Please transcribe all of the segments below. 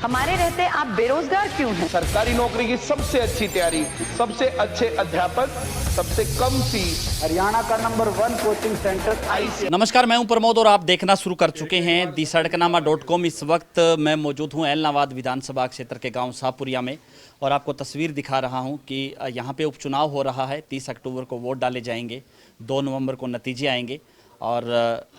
हमारे रहते आप बेरोजगार क्यों हैं? सरकारी नौकरी की सबसे अच्छी तैयारी, सबसे अच्छे अध्यापक, सबसे कम फीस, हरियाणा का नंबर 1 कोचिंग सेंटर आईसी। नमस्कार, मैं हूं प्रमोद और आप देखना शुरू कर चुके हैं दी सड़कनामा.com। इस वक्त मैं मौजूद हूं एलनाबाद विधानसभा क्षेत्र के गांव शाहपुरिया में और आपको तस्वीर दिखा रहा हूं कि यहां पे उपचुनाव हो रहा है। 30 अक्टूबर को वोट डाले जाएंगे, 2 नवंबर को नतीजे आएंगे और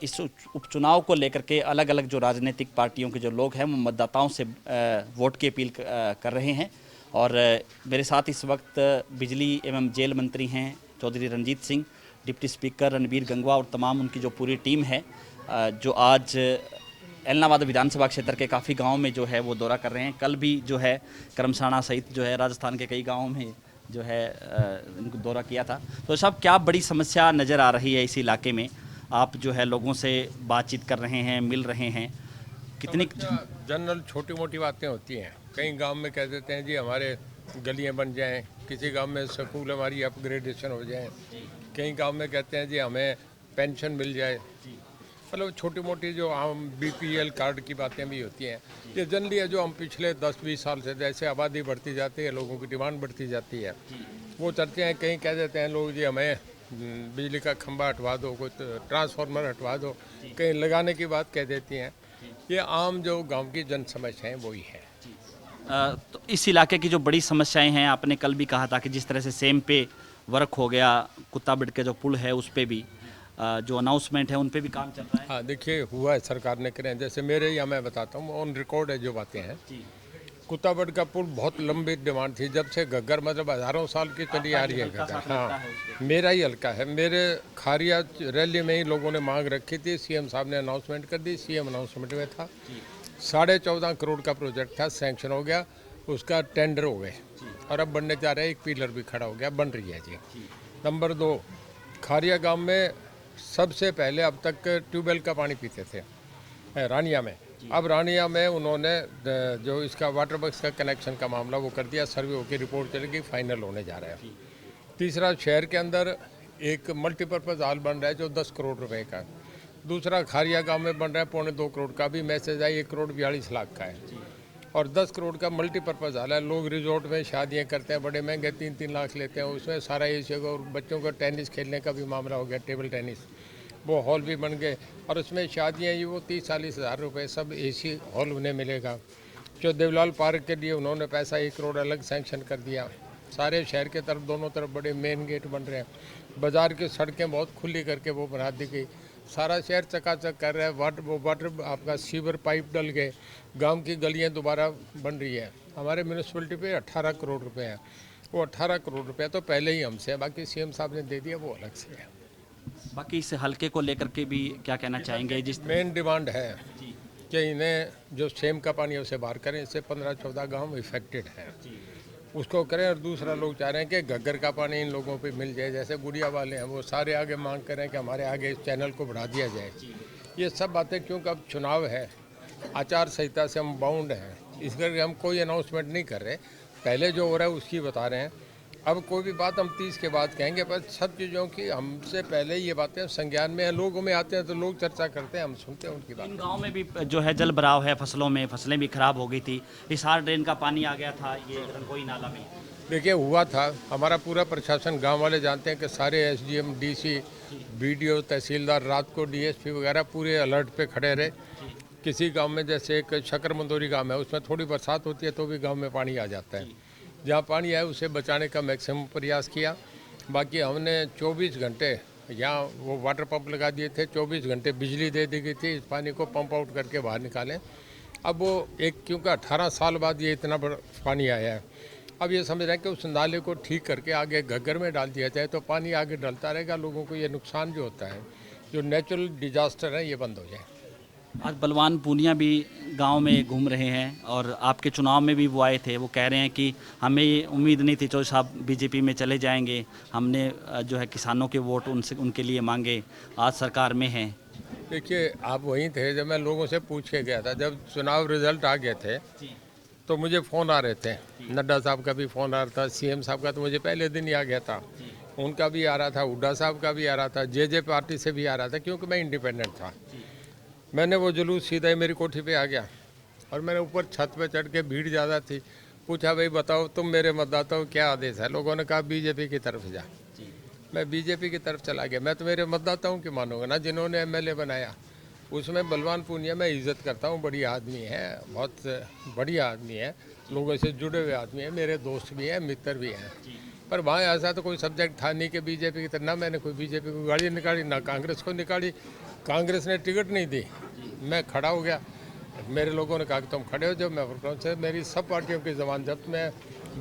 इस उपचुनाव को लेकर के अलग अलग जो राजनीतिक पार्टियों के जो लोग हैं वो मतदाताओं से वोट की अपील कर रहे हैं। और मेरे साथ इस वक्त बिजली एवं जेल मंत्री हैं चौधरी रंजीत सिंह, डिप्टी स्पीकर रणबीर गंगवा और तमाम उनकी जो पूरी टीम है जो आज एलनाबाद विधानसभा क्षेत्र के काफ़ी गाँव में जो है वो दौरा कर रहे हैं। कल भी जो है करमसाणा सहित जो है राजस्थान के कई गाँवों में जो है इनको दौरा किया था। तो साहब, क्या बड़ी समस्या नज़र आ रही है इस इलाके में? आप जो है लोगों से बातचीत कर रहे हैं, मिल रहे हैं, कितनी जनरल छोटी मोटी बातें होती हैं। कई गांव में कह देते हैं जी हमारे गलियां बन जाएं, किसी गांव में स्कूल हमारी अपग्रेडेशन हो जाए, कई गांव में कहते हैं जी हमें पेंशन मिल जाए। मतलब छोटी मोटी जो आम बीपीएल कार्ड की बातें भी होती हैं। ये जनरली है जो हम पिछले 10-20 साल से जैसे आबादी बढ़ती जाती है, लोगों की डिमांड बढ़ती जाती है, वो चर्चे हैं। कहीं कह देते हैं लोग जी हमें बिजली का खंभा हटवा दो, कोई ट्रांसफार्मर हटवा दो, कहीं लगाने की बात कह देती हैं। ये आम जो गांव की जन समस्या है वही है। तो इस इलाके की जो बड़ी समस्याएं हैं, आपने कल भी कहा था कि जिस तरह से सेम पे वर्क हो गया, कुत्ताबिड के जो पुल है उस पे भी जो अनाउंसमेंट है उन पे भी काम चल रहा है। हाँ, देखिए हुआ है, सरकार ने करें। जैसे मेरे यहाँ मैं बताता हूँ, ऑन रिकॉर्ड है जो बातें हैं। कुत्ताबड़ का पुल बहुत लंबी डिमांड थी, जब से घग्गर मतलब हज़ारों साल की चली आ रही है घग्गर। हाँ, मेरा ही हल्का है। मेरे खारिया रैली में ही लोगों ने मांग रखी थी, सीएम साहब ने अनाउंसमेंट कर दी। सीएम अनाउंसमेंट में था 14.5 करोड़ का प्रोजेक्ट था, सैंक्शन हो गया, उसका टेंडर हो गए और अब बनने जा रहे हैं। एक पिलर भी खड़ा हो गया, बन रही है जी। नंबर 2, खारिया गाँव में सबसे पहले अब तक ट्यूबवेल का पानी पीते थे रानिया में। अब रानिया में उन्होंने जो इसका वाटर बक्स का कनेक्शन का मामला वो कर दिया, सर्वे होकर रिपोर्ट चलेगी, फाइनल होने जा रहा है। तीसरा, शहर के अंदर एक मल्टीपर्पज़ हॉल बन रहा है जो 10 करोड़ रुपए का। दूसरा, खारिया गांव में बन रहा है 2.25 करोड़ का, भी मैसेज आई 1 करोड़ 42 लाख का है। और 10 करोड़ का मल्टीपर्पज़ हॉल है। लोग रिजॉर्ट में शादियाँ करते हैं, बड़े महंगे 3-3 लाख लेते हैं, उसमें सारा एशिया को, और बच्चों को टेनिस खेलने का भी मामला हो गया, टेबल टेनिस, वो हॉल भी बन गए। और उसमें शादियाँ ये वो 30-40 हज़ार रुपये सब एसी हॉल उन्हें मिलेगा। जो देवलाल पार्क के लिए उन्होंने पैसा 1 करोड़ अलग सैंक्शन कर दिया। सारे शहर के तरफ दोनों तरफ बड़े मेन गेट बन रहे हैं। बाज़ार की सड़कें बहुत खुली करके वो बना दी गई। सारा शहर चकाचक कर रहा है। वाटर आपका सीवर पाइप डल गए, गांव की गलियां दोबारा बन रही है। हमारे म्यूनसिपलिटी पे 18 करोड़ रुपए है। वो 18 करोड़ रुपए तो पहले ही हमसे है, बाकी सीएम साहब ने दे दिया, वो अलग से है। बाकी इस हल्के को लेकर के भी क्या कहना चाहेंगे? जिस मेन डिमांड है कि इन्हें जो सेम का पानी है उसे बाहर करें। इससे 15-14 गाँव इफेक्टेड हैं, उसको करें। और दूसरा, लोग चाह रहे हैं कि घग्गर का पानी इन लोगों पे मिल जाए। जैसे गुड़िया वाले हैं, वो सारे आगे मांग करें कि हमारे आगे इस चैनल को बढ़ा दिया जाए। ये सब बातें, क्योंकि अब चुनाव है, आचार संहिता से हम बाउंड हैं, इस करके हम कोई अनाउंसमेंट नहीं कर रहे। पहले जो हो रहा है उसकी बता रहे हैं। अब कोई भी बात हम 30 के बाद कहेंगे, पर सब चीज़ों की हमसे पहले ये बातें संज्ञान में है। लोगों में आते हैं तो लोग चर्चा करते हैं, हम सुनते हैं उनकी बात। इन गाँव में भी जो है जल भराव है, फसलों में फसलें भी खराब हो गई थी। हिसार ड्रेन का पानी आ गया था ये रंगोई नाला में। देखिए हुआ था, हमारा पूरा प्रशासन, गांव वाले जानते हैं कि सारे एसडीएम, डीसी, बीडीओ, तहसीलदार, रात को डीएसपी वगैरह पूरे अलर्ट पे खड़े रहे। किसी गांव में, जैसे एक शकर मंदोरी गांव है, उसमें थोड़ी बरसात होती है तो भी गांव में पानी आ जाता है। जहां पानी आए उसे बचाने का मैक्सिमम प्रयास किया। बाकी हमने 24 घंटे यहाँ वो वाटर पंप लगा दिए थे, 24 घंटे बिजली दे दी गई थी, इस पानी को पंप आउट करके बाहर निकालें। अब वो क्योंकि 18 साल बाद ये इतना बड़ा पानी आया है, अब ये समझ रहे हैं कि उस नाले को ठीक करके आगे घग्गर में डाल दिया जाए तो पानी आगे डलता रहेगा। लोगों को ये नुकसान जो होता है, जो नेचुरल डिजास्टर है, ये बंद हो जाए। आज बलवान पूनिया भी गांव में घूम रहे हैं और आपके चुनाव में भी वो आए थे। वो कह रहे हैं कि हमें ये उम्मीद नहीं थी चौधरी साहब बीजेपी में चले जाएंगे, हमने जो है किसानों के वोट उनके लिए मांगे, आज सरकार में हैं। देखिए, आप वहीं थे जब मैं लोगों से पूछ के गया था। जब चुनाव रिजल्ट आ गए थे तो मुझे फ़ोन आ रहे थे, नड्डा साहब का भी फ़ोन आ रहा था, सीएम साहब का तो मुझे पहले दिन ही आ गया था, उनका भी आ रहा था, हुड्डा साहब का भी आ रहा था, जे पार्टी से भी आ रहा था, क्योंकि मैं इंडिपेंडेंट था। मैंने वो जुलूस सीधा ही मेरी कोठी पे आ गया और मैंने ऊपर छत पे चढ़ के, भीड़ ज़्यादा थी, पूछा भाई बताओ तुम मेरे मतदाता हो, क्या आदेश है? लोगों ने कहा बीजेपी की तरफ जा। मैं बीजेपी की तरफ चला गया। मैं तो मेरे मतदाताओं की मानूंगा ना, जिन्होंने एमएलए बनाया। उसमें बलवान पूनिया मैं इज्जत करता हूँ, बढ़िया आदमी है, बहुत बढ़िया आदमी है, लोगों से जुड़े हुए आदमी है, मेरे दोस्त भी हैं, मित्र भी हैं। पर वहाँ ऐसा तो कोई सब्जेक्ट था नहीं कि बीजेपी की तरफ, ना मैंने कोई बीजेपी को गाड़ी निकाली, ना कांग्रेस को निकाली। कांग्रेस ने टिकट नहीं दी, मैं खड़ा हो गया। मेरे लोगों ने कहा कि तुम खड़े हो जाओ, मैं प्रोग्राम से, मेरी सब पार्टियों की जबान जब्त, मैं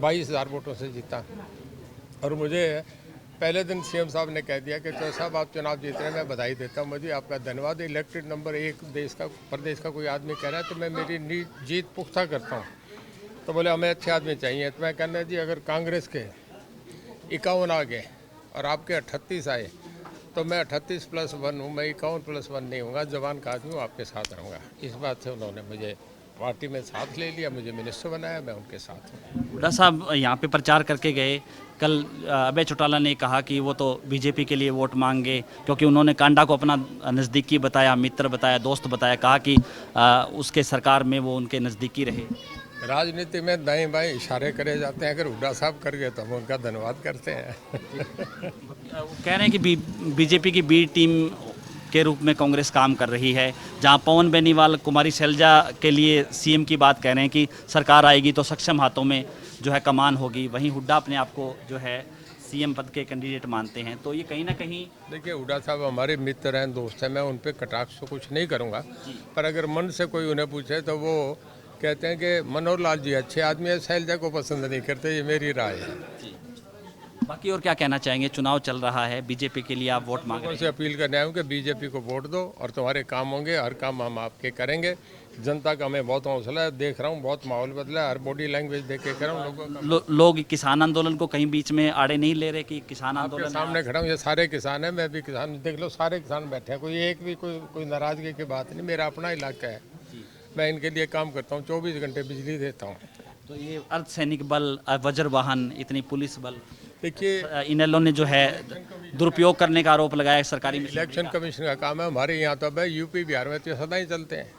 22,000 वोटों से जीता। और मुझे पहले दिन सीएम साहब ने कह दिया कि चौधरी साहब आप चुनाव जीत रहे हैं, मैं बधाई देता हूँ, मुझे आपका धन्यवाद। इलेक्टेड नंबर 1 देश का, प्रदेश का कोई आदमी कह रहा है तो मैं मेरी जीत पुख्ता करता हूँ। तो बोले हमें अच्छे आदमी चाहिए। तो मैं कहना जी अगर कांग्रेस के 51 आ गए और आपके 38 आए तो मैं 38+1 हूँ, मैं 51+1 नहीं हूँगा, जवान का आदमी हूँ, आपके साथ रहूँगा। इस बात से उन्होंने मुझे पार्टी में साथ ले लिया, मुझे मिनिस्टर बनाया, मैं उनके साथ हूँ। हुड्डा साहब यहाँ पे प्रचार करके गए। कल अभय चौटाला ने कहा कि वो तो बीजेपी के लिए वोट मांगे, क्योंकि उन्होंने कांडा को अपना नज़दीकी बताया, मित्र बताया, दोस्त बताया, कहा कि उसके सरकार में वो उनके नज़दीकी रहे। राजनीति में दाएं बाएं इशारे करे जाते हैं, अगर हुड्डा साहब कर गए तो हम उनका धन्यवाद करते हैं। वो कह रहे हैं कि बीजेपी की बी टीम के रूप में कांग्रेस काम कर रही है, जहां पवन बेनीवाल कुमारी शैलजा के लिए सीएम की बात कह रहे हैं कि सरकार आएगी तो सक्षम हाथों में जो है कमान होगी, वहीं हुड्डा अपने आप को जो है सीएम पद के कैंडिडेट मानते हैं। तो ये कहीं ना कहीं, देखिए हुड्डा साहब हमारे मित्र हैं, दोस्त हैं, मैं उन पर कटाक्ष तो कुछ नहीं करूँगा, पर अगर मन से कोई उन्हें पूछे तो वो कहते हैं कि मनोहर लाल जी अच्छे आदमी है, शैलजा को पसंद नहीं करते, ये मेरी राय है। बाकी और क्या कहना चाहेंगे? चुनाव चल रहा है, बीजेपी के लिए आप वोट मांग रहे हैं। से अपील करने आए हूँ कि बीजेपी को वोट दो और तुम्हारे काम होंगे, हर काम हम आपके करेंगे। जनता का हमें बहुत हौसला है, देख रहा हूँ बहुत माहौल बदला है, हर बॉडी लैंग्वेज देख के कर रहा हूँ लोगों का। लोग किसान आंदोलन को कहीं बीच में आड़े नहीं ले रहे कि किसान आपके आंदोलन सामने खड़ा हूँ, ये सारे किसान हैं, मैं भी किसान, देख लो सारे किसान बैठे हैं, कोई एक भी कोई नाराजगी की बात नहीं। मेरा अपना इलाका है, मैं इनके लिए काम करता हूँ, 24 घंटे बिजली देता हूँ। तो ये अर्धसैनिक बल, वज्र वाहन, इतनी पुलिस बल, देखिए इनेलो ने जो है दुरुपयोग करने का आरोप लगाया है सरकारी इलेक्शन कमीशन का काम है, हमारे यहाँ तो अब यूपी बिहार में तो सदा ही चलते हैं,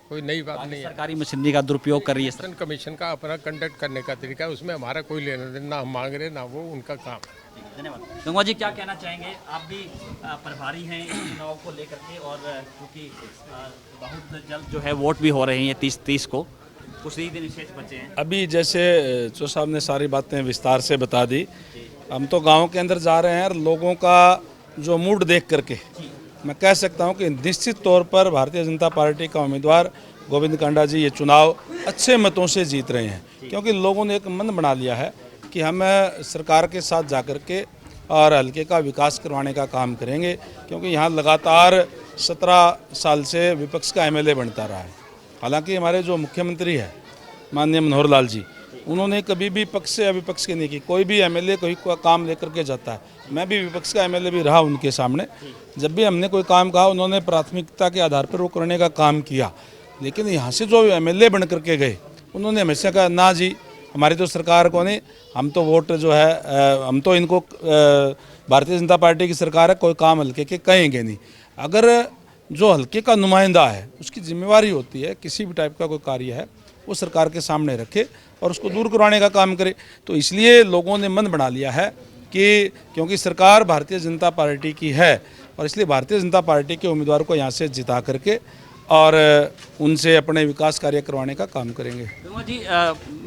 कोई नई बात नहीं है। सरकारी मशीनरी का दुरुपयोग कर रही है। इलेक्शन कमीशन का अपना कंडक्ट करने का तरीका है, उसमें हमारा कोई लेना देना, ना हम मांग रहे ना वो, उनका काम। धन्यवाद। गंगवा जी क्या कहना चाहेंगे? आप भी प्रभारी हैं इस चुनाव को लेकर के, और क्योंकि बहुत जल्द जो है वोट भी हो रहे हैं 30 को, कुछ ही दिन शेष बचे हैं। अभी जैसे चो साहब ने सारी बातें विस्तार से बता दी, हम तो गांव के अंदर जा रहे हैं और लोगों का जो मूड देख करके मैं कह सकता हूं कि निश्चित तौर पर भारतीय जनता पार्टी का उम्मीदवार गोविंद कांडा जी ये चुनाव अच्छे मतों से जीत रहे हैं, क्योंकि लोगों ने एक मन बना लिया है कि हम सरकार के साथ जा कर के और हल्के का विकास करवाने का काम करेंगे, क्योंकि यहाँ लगातार 17 साल से विपक्ष का एमएलए बनता रहा है। हालांकि हमारे जो मुख्यमंत्री है माननीय मनोहर लाल जी, उन्होंने कभी भी पक्ष से या विपक्ष के नहीं की, कोई भी एमएलए कोई काम लेकर के जाता है। मैं भी विपक्ष का एमएलए भी रहा उनके सामने, जब भी हमने कोई काम कहा उन्होंने प्राथमिकता के आधार पर वो करने का काम किया। लेकिन यहाँ से जो एमएलए बन करके गए उन्होंने हमेशा कहा ना जी हमारी तो सरकार को नहीं, हम तो वोट जो है हम तो इनको भारतीय जनता पार्टी की सरकार है, कोई काम हल्के के कहेंगे नहीं। अगर जो हल्के का नुमाइंदा है उसकी जिम्मेवारी होती है किसी भी टाइप का कोई कार्य है वो सरकार के सामने रखे और उसको दूर करवाने का काम करे। तो इसलिए लोगों ने मन बना लिया है कि क्योंकि सरकार भारतीय जनता पार्टी की है और इसलिए भारतीय जनता पार्टी के उम्मीदवार को यहाँ से जिता करके और उनसे अपने विकास कार्य करवाने का काम करेंगे। जी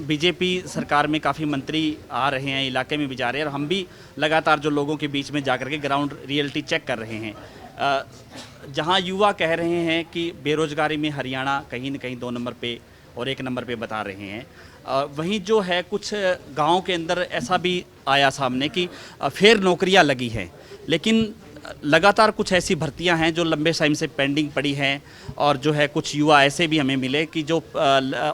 बीजेपी सरकार में काफ़ी मंत्री आ रहे हैं, इलाके में भी जा रहे हैं, और हम भी लगातार जो लोगों के बीच में जा कर के ग्राउंड रियलिटी चेक कर रहे हैं। जहां युवा कह रहे हैं कि बेरोजगारी में हरियाणा कहीं न कहीं 2 नंबर पे और 1 नंबर पे बता रहे हैं, वहीं जो है कुछ गाँव के अंदर ऐसा भी आया सामने कि फिर नौकरियाँ लगी हैं, लेकिन लगातार कुछ ऐसी भर्तियां हैं जो लंबे टाइम से पेंडिंग पड़ी हैं, और जो है कुछ युवा ऐसे भी हमें मिले कि जो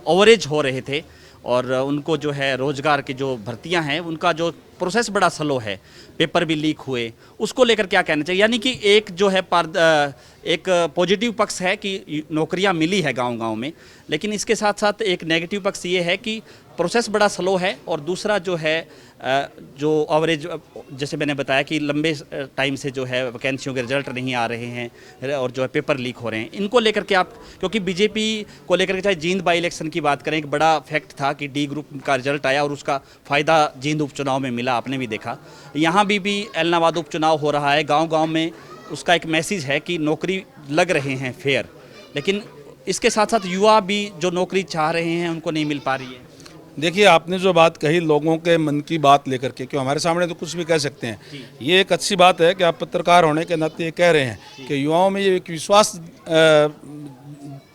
ओवरेज हो रहे थे और उनको जो है रोज़गार की जो भर्तियां हैं उनका जो प्रोसेस बड़ा स्लो है, पेपर भी लीक हुए, उसको लेकर क्या कहना चाहिए? यानी कि एक जो है एक पॉजिटिव पक्ष है कि नौकरियां मिली है गांव-गांव में, लेकिन इसके साथ साथ एक नेगेटिव पक्ष ये है कि प्रोसेस बड़ा स्लो है और दूसरा जो है जो एवरेज, जैसे मैंने बताया कि लंबे टाइम से जो है वैकेंसियों के रिजल्ट नहीं आ रहे हैं और जो है पेपर लीक हो रहे हैं, इनको लेकर के आप, क्योंकि बीजेपी को लेकर के चाहे जींद बाई इलेक्शन की बात करें, एक बड़ा फैक्ट था कि डी ग्रुप का रिजल्ट आया और उसका फ़ायदा जींद उपचुनाव में मिला, आपने भी देखा। यहाँ भी एलनाबाद उपचुनाव हो रहा है, गाँव में उसका एक मैसेज है कि नौकरी लग रहे हैं फेयर, लेकिन इसके साथ साथ युवा भी जो नौकरी चाह रहे हैं उनको नहीं मिल पा रही है। देखिए, आपने जो बात कही लोगों के मन की बात लेकर के, क्यों हमारे सामने तो कुछ भी कह सकते हैं, ये एक अच्छी बात है कि आप पत्रकार होने के नाते ये कह रहे हैं कि युवाओं में ये एक विश्वास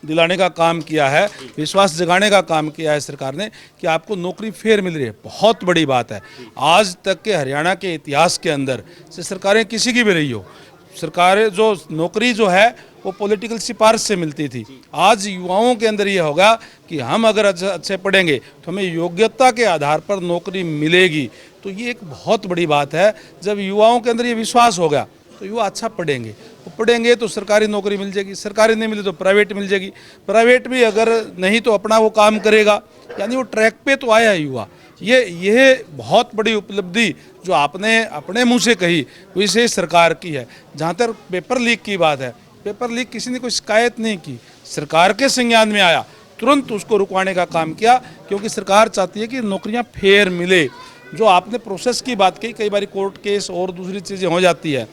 दिलाने का काम किया है, विश्वास जगाने का काम किया है सरकार ने कि आपको नौकरी फेयर मिल रही है। बहुत बड़ी बात है। आज तक के हरियाणा के इतिहास के अंदर से सरकारें किसी की भी रही हो, सरकारें जो नौकरी जो है वो पॉलिटिकल सिफारिश से मिलती थी। आज युवाओं के अंदर ये होगा कि हम अगर अच्छे पढ़ेंगे तो हमें योग्यता के आधार पर नौकरी मिलेगी। तो ये एक बहुत बड़ी बात है। जब युवाओं के अंदर ये विश्वास होगा तो युवा अच्छा पढ़ेंगे, वो पढ़ेंगे तो सरकारी नौकरी मिल जाएगी, सरकारी नहीं मिले तो प्राइवेट मिल जाएगी, प्राइवेट भी अगर नहीं तो अपना वो काम करेगा, यानी वो ट्रैक पे तो आया है युवा। ये बहुत बड़ी उपलब्धि जो आपने अपने मुंह से कही वो इसे सरकार की है। जहाँ तक पेपर लीक की बात है, पेपर लीक किसी ने कोई शिकायत नहीं की, सरकार के संज्ञान में आया, तुरंत उसको रुकवाने का काम किया, क्योंकि सरकार चाहती है कि नौकरियां फेयर मिले। जो आपने प्रोसेस की बात की, कई बार कोर्ट केस और दूसरी चीज़ें हो जाती है,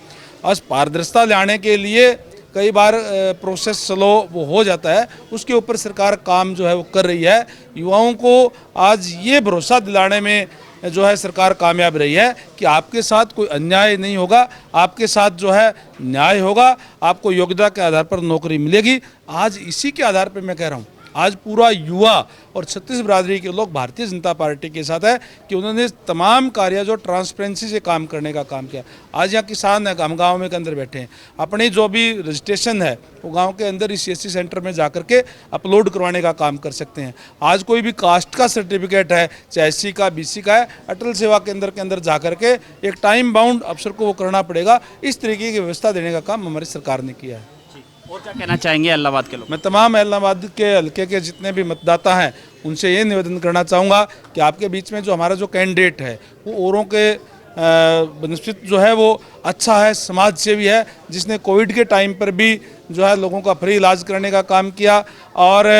आज पारदर्शिता लाने के लिए कई बार प्रोसेस स्लो वो हो जाता है, उसके ऊपर सरकार काम जो है वो कर रही है। युवाओं को आज ये भरोसा दिलाने में जो है सरकार कामयाब रही है कि आपके साथ कोई अन्याय नहीं होगा, आपके साथ जो है न्याय होगा, आपको योग्यता के आधार पर नौकरी मिलेगी। आज इसी के आधार पर मैं कह रहा हूँ, आज पूरा युवा और छत्तीस बिरादरी के लोग भारतीय जनता पार्टी के साथ है कि उन्होंने तमाम कार्य जो ट्रांसपेरेंसी से काम करने का काम किया। आज यहाँ किसान है, हम गाँव में के अंदर बैठे हैं, अपनी जो भी रजिस्ट्रेशन है वो गांव के अंदर इस CSC सेंटर में जा करके अपलोड करवाने का काम कर सकते हैं। आज कोई भी कास्ट का सर्टिफिकेट है, चाहे SC का BC का है, अटल सेवा केंद्र के अंदर जा करके एक टाइम बाउंड अफसर को वो करना पड़ेगा। इस तरीके की व्यवस्था देने का काम हमारी सरकार ने किया है। और क्या कहना चाहेंगे एलनाबाद के लोग? मैं तमाम एलनाबाद के हल्के के जितने भी मतदाता हैं उनसे ये निवेदन करना चाहूँगा कि आपके बीच में जो हमारा जो कैंडिडेट है वो औरों के बनस्पत जो है वो अच्छा है, समाज सेवी है, जिसने कोविड के टाइम पर भी जो है लोगों का फ्री इलाज करने का काम किया और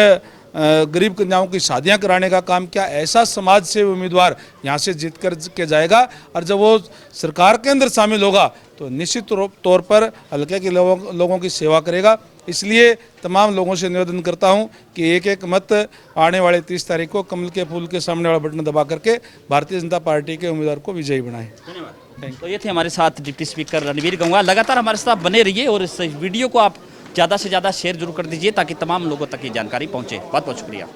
गरीब कन्याओं की शादियां कराने का काम किया। ऐसा समाज से उम्मीदवार यहाँ से जीत कर के जाएगा और जब वो सरकार के अंदर शामिल होगा तो निश्चित तौर पर हल्के के लोगों की सेवा करेगा। इसलिए तमाम लोगों से निवेदन करता हूं कि एक एक मत आने वाले 30 तारीख को कमल के फूल के सामने वाला बटन दबा करके भारतीय जनता पार्टी के उम्मीदवार को विजयी बनाएं। धन्यवाद। तो ये थे हमारे साथ डिप्टी स्पीकर रणवीर गंगवा। लगातार हमारे साथ बने रहिए और इस वीडियो को आप ज़्यादा से ज़्यादा शेयर जरूर कर दीजिए ताकि तमाम लोगों तक ये जानकारी पहुँचे। बहुत बहुत शुक्रिया।